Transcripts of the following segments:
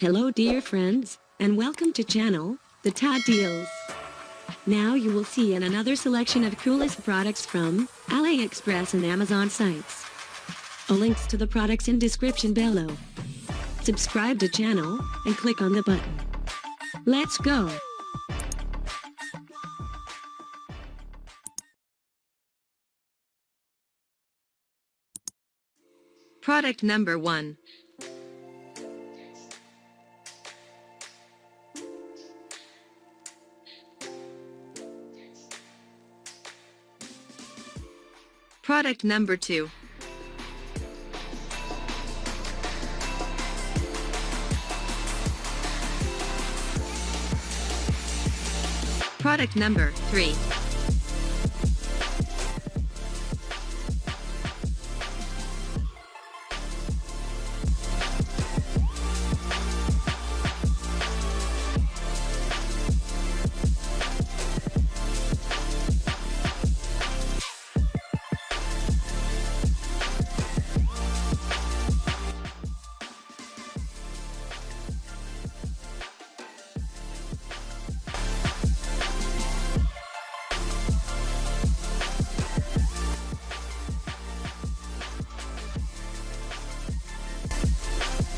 Hello dear friends, and welcome to channel, The Tad Deals. Now you will see another selection of coolest products from Aliexpress and Amazon sites. Links to the products in description below. Subscribe to channel and click on the button. Let's go! Product number 1. Product number 2. Product number 3.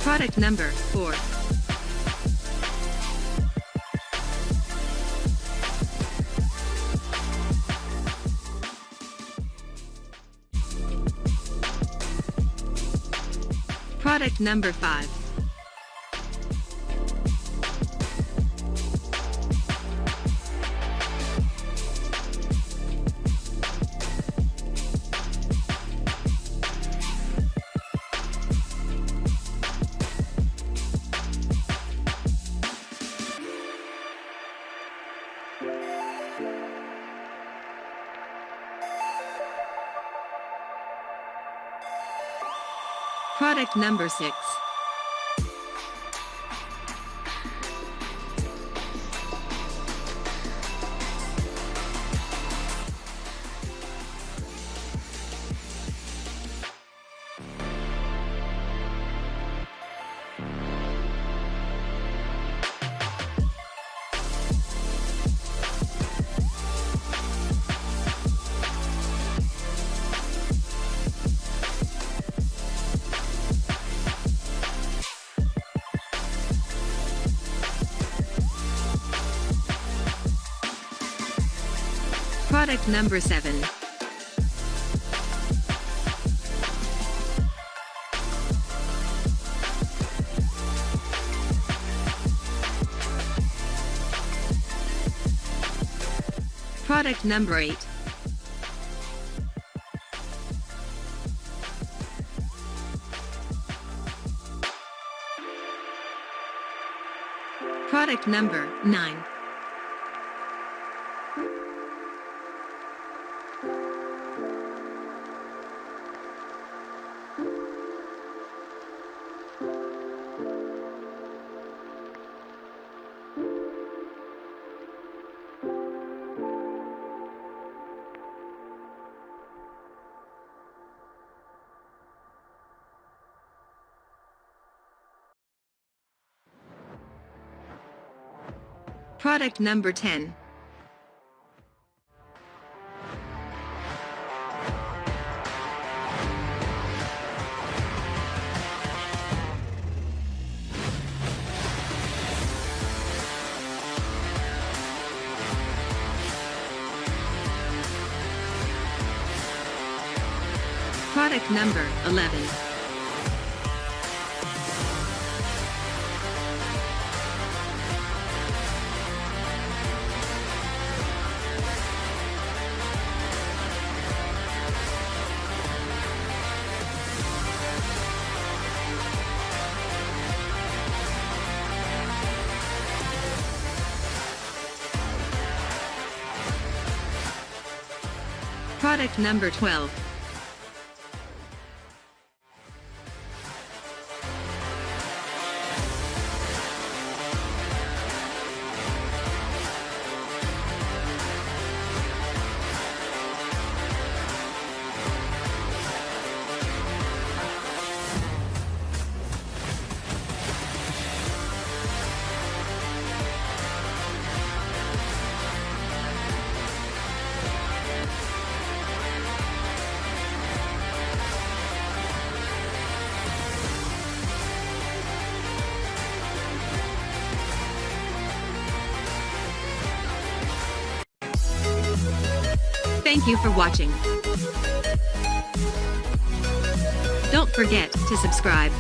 Product number 4. Product number 5. Product number 6. Product number 7. Product number 8. Product number 9. Product number 10. Product number 11. Product number 12. Thank you for watching. Don't forget to subscribe.